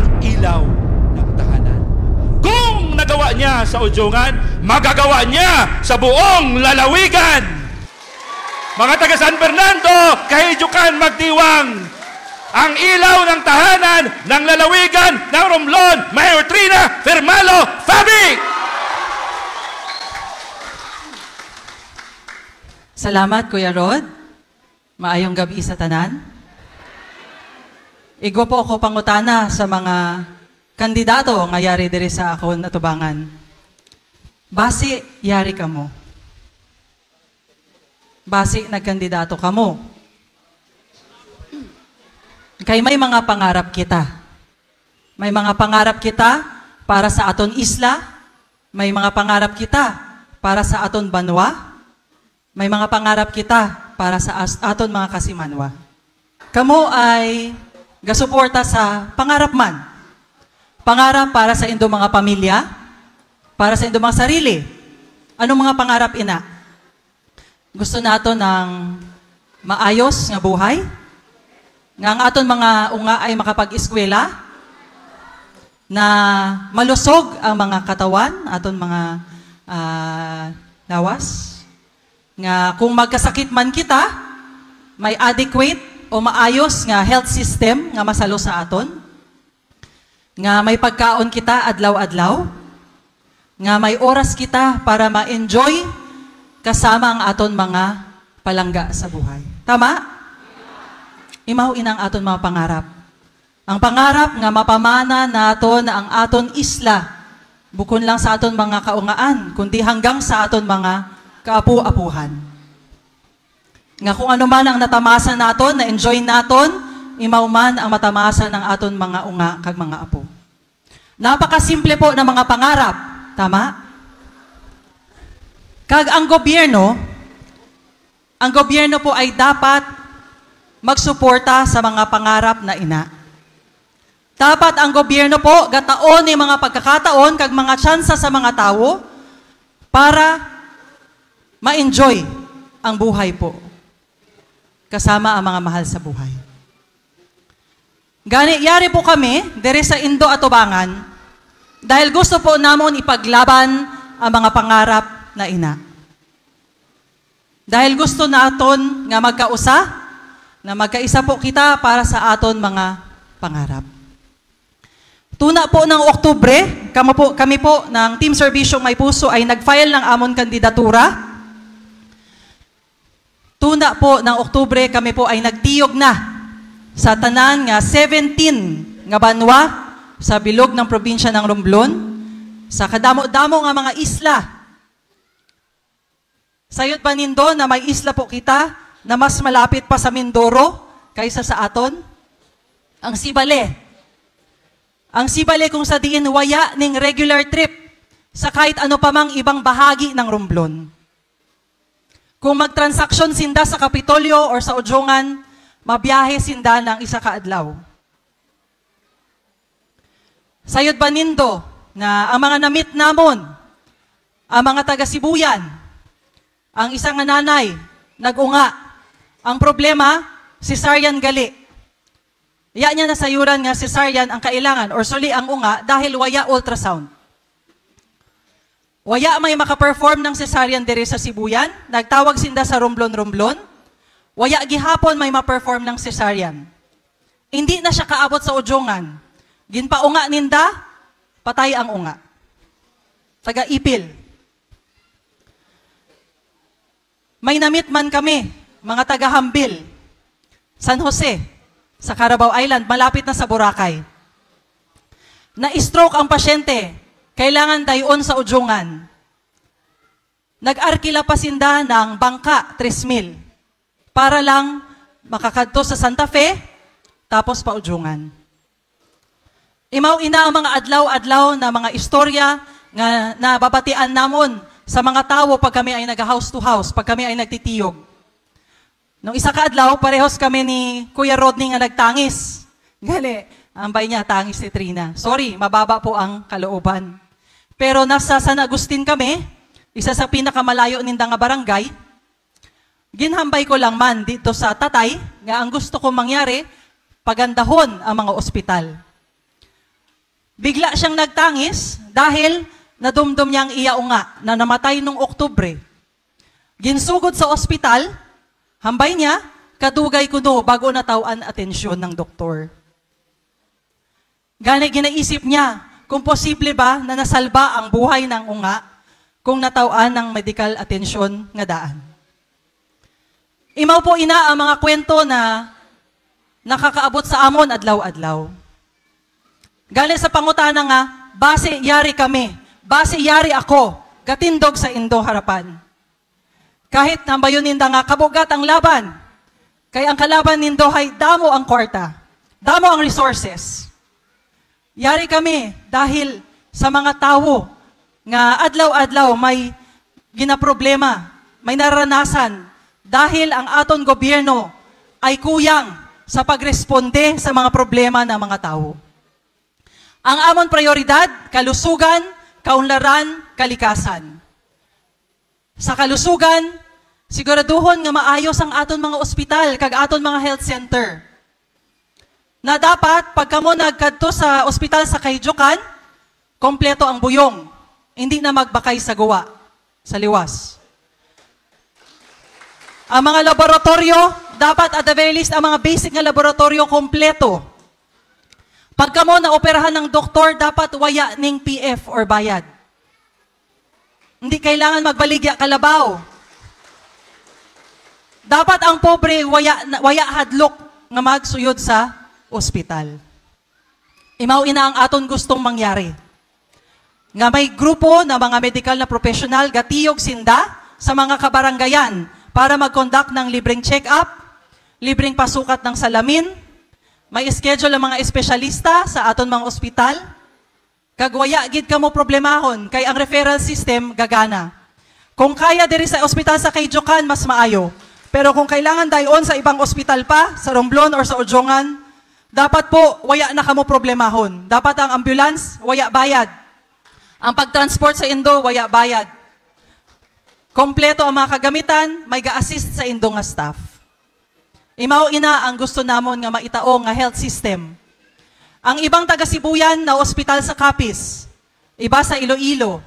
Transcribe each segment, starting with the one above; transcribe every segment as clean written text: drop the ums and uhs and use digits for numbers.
ang ilaw ng tahanan. Kung nagawa niya sa Ujungan, magagawa niya sa buong lalawigan. Mga taga San Fernando, kahijukan magdiwang. Ang ilaw ng tahanan, ng lalawigan, ng Romblon, Mayor Trina Firmalo Fabi! Salamat, Kuya Rod. Maayong gabi sa tanan. Igwa po ako pangutana sa mga kandidato nga yari diri sa akon atubangan. Base, yari ka mo. Base, nagkandidato ka mo. Kay may mga pangarap kita. May mga pangarap kita para sa aton isla. May mga pangarap kita para sa aton banwa. May mga pangarap kita para sa aton mga kasimanwa. Kamo ay gasuporta sa pangarap man. Pangarap para sa inyong mga pamilya, para sa inyong mga sarili. Anong mga pangarap ina? Gusto nato ng maayos nga buhay? Nga ang aton mga unga ay makapag-eskwela? Na malusog ang mga katawan, aton mga lawas? Nga kung magkasakit man kita, may adequate o maayos nga health system nga masalo sa aton. Nga may pagkaon kita adlaw-adlaw. Nga may oras kita para ma-enjoy kasama ang aton mga palangga sa buhay. Tama? Imaw inang aton mga pangarap. Ang pangarap nga mapamana naton ang aton isla, bukon lang sa aton mga kaungaan, kundi hanggang sa aton mga kaapu-apuhan. Nga kung ano man ang natamasa naton, na-enjoy naton, imaw man ang matamasa ng aton mga unga kag mga apo. Napakasimple po ng mga pangarap. Tama? Kag ang gobyerno po ay dapat magsuporta sa mga pangarap na ina. Dapat ang gobyerno po gataon ni mga pagkakataon kag mga tsansa sa mga tao para ma-enjoy ang buhay po kasama ang mga mahal sa buhay. Gani, yari po kami dere sa Indo Atubangan dahil gusto po namon ipaglaban ang mga pangarap na ina. Dahil gusto naton nga magkausa, na magkaisa po kita para sa aton mga pangarap. Tuna po ng Oktubre, kami po ng Team Serbisyong May Puso ay nag-file ng amon kandidatura. Tuna po ng Oktubre, kami po ay nagtiyog na sa tanan nga 17 nga banwa sa bilog ng probinsya ng Romblon, sa kadamo-damo nga mga isla. Sayot ba nindo na may isla po kita na mas malapit pa sa Mindoro kaysa sa aton? Ang Sibale. Ang Sibale kung sa diin waya ning regular trip sa kahit ano pa mang ibang bahagi ng Romblon. Kung magtransaksyon sinda sa Kapitolyo or sa Ujungan, mabiyahe sinda ng isa ka adlaw. Sayod ba nindo na ang mga namit namon, ang mga taga-Sibuyan, ang isang nanay, nag-unga. Ang problema, cesarean gali. Iya niya nasayuran nga cesarean ang kailangan or suli ang unga dahil waya ultrasound. Waya may makaperform ng cesarean diri sa Sibuyan, nagtawag sinda sa Romblon. Waya gihapon may ma-perform ng cesarean. Hindi na siya kaabot sa Ujungan. Ginpaunga ninda, patay ang unga. Taga-ipil. May namit man kami, mga taga-Hambil, San Jose, sa Carabao Island, malapit na sa Boracay. Na-stroke ang pasyente, kailangan dayon sa Ujungan. Nag-arkila pa sinda ng bangka, 3,000, para lang makakadto sa Santa Fe, tapos pa Ujungan. Imaw ina ang mga adlaw-adlaw na mga istorya nga nababatian namon sa mga tao pag kami ay nag-house to house, pag kami ay nagtitiyog. Nung isa ka adlaw, parehos kami ni Kuya Rodney nga nagtangis. Gali, ang bay niya, tangis si Trina. Sorry, mababa po ang kalooban. Pero nasa San Agustin kami, isa sa pinakamalayo ninda nga barangay, ginhambay ko lang man dito sa tatay, nga ang gusto kong mangyari, pagandahon ang mga ospital. Bigla siyang nagtangis dahil nadumdum niyang iyao nga na namatay nung Oktubre. Ginsugod sa ospital, hambay niya, kadugay kuno bago natawan atensyon ng doktor. Gani ginaisip niya, kung posible ba na nasalba ang buhay ng unga kung natawan ng medical atensyon nga daan. Imaw po ina ang mga kwento na nakakaabot sa amon adlaw-adlaw. Gani sa pangutana nga, base yari kami, base yari ako, gatindog sa indo harapan. Kahit nambayon ninda nga kabugat ang laban, kay ang kalaban nindo ay damo ang kwarta, damo ang resources. Yari kami dahil sa mga tao nga adlaw-adlaw may ginaproblema, may naranasan dahil ang aton gobyerno ay kuyang sa pagresponde sa mga problema ng mga tao. Ang amon prioridad, kalusugan, kaunlaran, kalikasan. Sa kalusugan, siguraduhon nga maayos ang aton mga ospital kag aton mga health center. Na dapat pagka mo nagkadto sa ospital sa Kayjukan, kompleto ang buyong. Hindi na magbakay sa guwa, sa liwas. Ang mga laboratorio, dapat at the very least ang mga basic na laboratorio kompleto. Pagka mo naoperahan ng doktor, dapat waya ning PF or bayad. Hindi kailangan magbaligya kalabaw. Dapat ang pobre waya hadlok nga magsuyod sa ospital. Imaw ina ang aton gustong mangyari. Nga may grupo na mga medical na professional gatiyog sinda sa mga kabaranggayan para mag-conduct ng libreng check-up, libreng pasukat ng salamin, may schedule ang mga espesyalista sa aton mga ospital, kagwaya gid kamo problemahon kay ang referral system gagana. Kung kaya diri sa ospital sa Kayjukan, mas maayo. Pero kung kailangan dayon sa ibang ospital pa, sa Romblon or sa Ujungan, dapat po waya na kamo problemahon. Dapat ang ambulance, waya bayad. Ang pagtransport sa indo, waya bayad. Kompleto ang mga kagamitan, may ga-assist sa indo nga staff. Imaw ina ang gusto namon nga maitaong nga health system. Ang ibang taga-Sibuyan na ospital sa Capiz, iba sa Iloilo.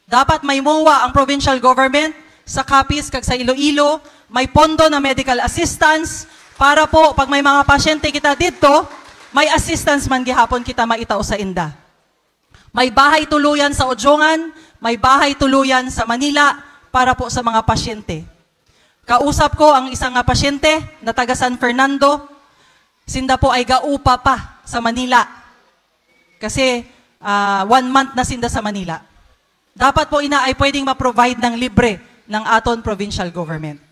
Dapat may MOA ang provincial government sa Capiz kag sa Iloilo, may pondo na medical assistance para po pag may mga pasyente kita dito, may assistance man gihapon kita maitao sa inda. May bahay tuluyan sa Ujungan, may bahay tuluyan sa Manila para po sa mga pasyente. Kausap ko ang isang pasyente na taga San Fernando, sinda po ay gaupa pa sa Manila. Kasi 1 month na sinda sa Manila. Dapat po ina ay pwedeng ma-provide ng libre ng aton provincial government.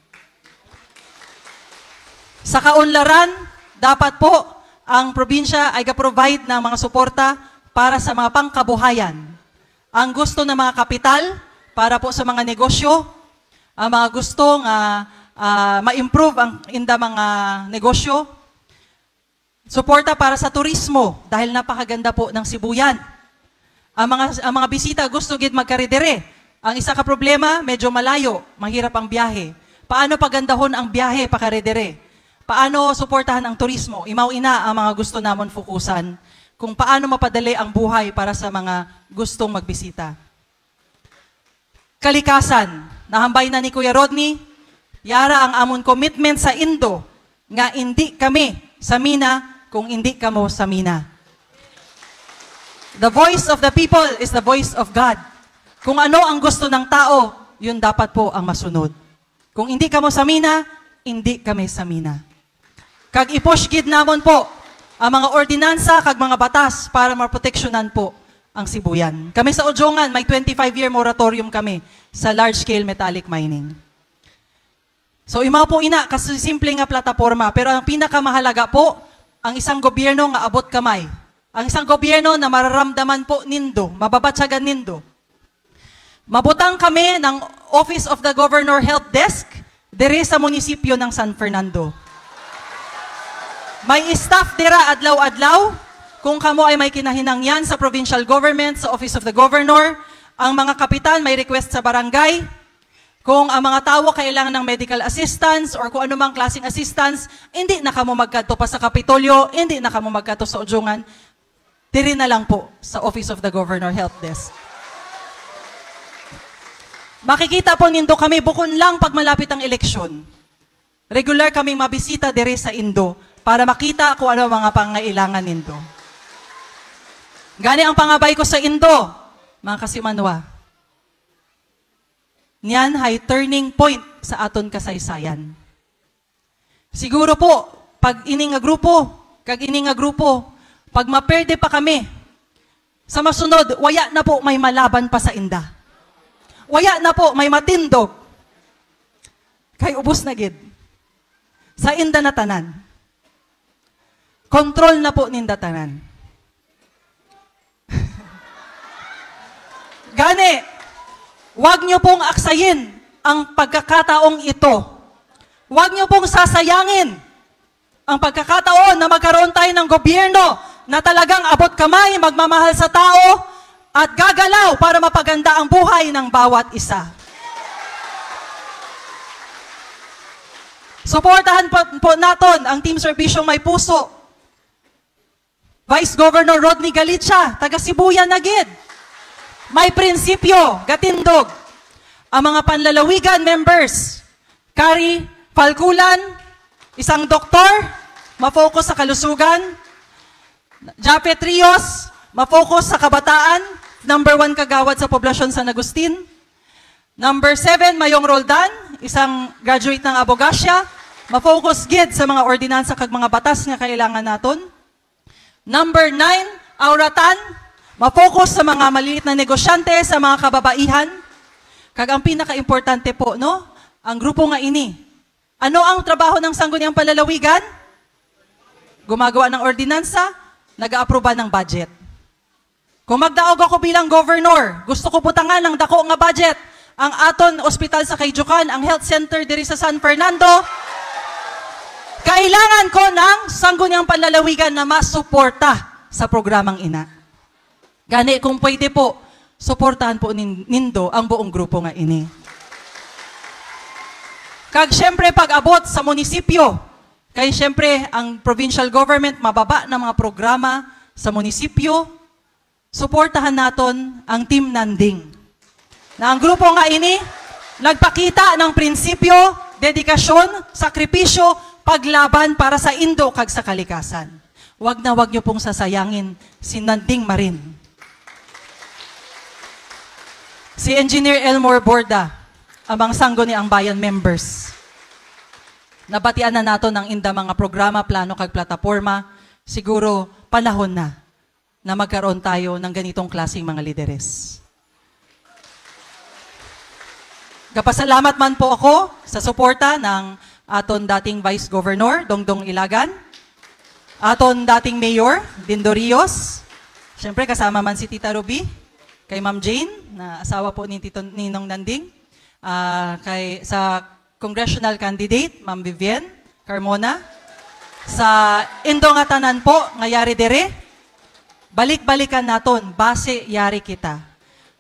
Sa kaunlaran, dapat po ang probinsya ay ga-provide ng mga suporta para sa mga pangkabuhayan. Ang gusto ng mga kapital para po sa mga negosyo, ang mga gustong ma-improve ang inda mga negosyo, suporta para sa turismo dahil napakaganda po ng Sibuyan. Ang mga bisita gusto gid magkaridere. Ang isa ka problema, medyo malayo, mahirap ang biyahe. Paano pagandahon ang biyahe pakaridere? Paano suportahan ang turismo? Imaw ina ang mga gusto namon fokusan kung paano mapadali ang buhay para sa mga gustong magbisita. Kalikasan, nahambay na ni Kuya Rodney, yara ang amon commitment sa Indo nga hindi kami sa Mina kung hindi kamo sa Mina. The voice of the people is the voice of God. Kung ano ang gusto ng tao, yun dapat po ang masunod. Kung hindi kamo sa Mina, hindi kami sa Mina. Kag ipush gid namon po ang mga ordinansa kag mga batas para maproteksyonan po ang Sibuyan. Kami sa Ujungan, may 25-year moratorium kami sa large-scale metallic mining. So imaw po ina, kasi simple nga plataforma, pero ang pinakamahalaga po, ang isang gobyerno nga abot kamay. Ang isang gobyerno na mararamdaman po nindo, mababatsagan nindo. Mabutang kami ng Office of the Governor Help Desk, dere sa munisipyo ng San Fernando. May staff dira adlaw-adlaw. Kung kamo ay may kinahinangyan sa provincial government, sa Office of the Governor, ang mga kapitan may request sa barangay. Kung ang mga tao kailangan ng medical assistance or kung anumang klaseng assistance, hindi na kamo magkadto pa sa Kapitolyo, hindi na kamo magkadto sa Ujungan. diri na lang po sa Office of the Governor Help Desk. Makikita po nindo kami bukod lang pag malapit ang eleksyon. Regular kaming mabisita diri sa Indo para makita kung ano mga pangailangan nindo. Gani ang pangabay ko sa Indo, mga kasimanwa. Niyan hay turning point sa aton kasaysayan. Siguro po, pag ini nga grupo, pag maperde pa kami, sa masunod, waya na po may malaban pa sa inda. Waya na po may matindog. Kay ubos na gid. Sa inda na tanan. Control na po ninda tanan. Gani, wag niyo pong aksayin ang pagkakataong ito. Wag niyo pong sasayangin ang pagkakataon na magkaroon tayo ng gobyerno na talagang abot kamay, magmamahal sa tao, at gagalaw para mapaganda ang buhay ng bawat isa. Suportahan po natin ang Team Serbisyong May Puso. Vice Governor Rodney Galicia, taga Sibuyan na gid. May prinsipyo, gatindog. Ang mga panlalawigan members, Kari Falkulan, isang doktor, ma-focus sa kalusugan. Japet Rios, ma-focus sa kabataan, #1 kagawad sa poblasyon San Agustin. #7, Mayong Roldan, isang graduate ng abogasya, ma-focus gid sa mga ordinansa kag mga batas nga kailangan naton. #9, Auratan, ma-focus sa mga maliliit na negosyante, sa mga kababaihan. Kag ang pinaka-importante po, no, ang grupo nga ini. Ano ang trabaho ng Sangguniang Panlalawigan? Gumagawa ng ordinansa, nag-aaproba ng budget. Kung magdaog ako bilang governor, gusto ko butangan ng dako nga budget ang aton ospital sa Kayjukan, ang health center diri sa San Fernando. Kailangan ko ng Sangguniang Panlalawigan na masuporta sa programang ina. Gani, kung pwede po, suportahan po nindo ang buong grupo nga ini. Kag syempre pag-abot sa munisipyo, kay syempre ang provincial government mababa ng mga programa sa munisipyo, suportahan naton ang Team Nanding. Na ang grupo nga ini, nagpakita ng prinsipyo, dedikasyon, sakripisyo, paglaban para sa Indo kag sa kalikasan. Wag niyo pong sasayangin si Nanding Marin. Si Engineer Elmore Borda, amang Sangguniang Bayan members. Nabatian na nato ng inda mga programa, plano kag plataporma, siguro panahon na magkaroon tayo ng ganitong klaseng mga lideres. Kapasalamat man po ako sa suporta ng aton dating Vice Governor, Dongdong Ilagan, aton dating Mayor, Dindo Rios, siyempre kasama man si Tita Ruby, kay Ma'am Jane, na asawa po ni Tito Ninong Nanding, sa congressional candidate, Ma'am Vivienne Carmona, sa Indo nga tanan po, nga yari dire, balik-balikan naton, base yari kita.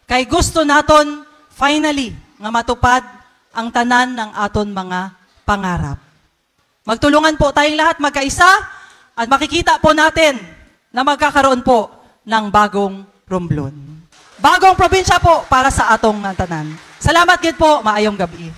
Kay gusto naton, finally, nga matupad ang tanan ng aton mga pangarap. Magtulungan po tayong lahat magkaisa at makikita po natin na magkakaroon po ng bagong Romblon. Bagong probinsya po para sa atong tanan. Salamat gid po, maayong gabi.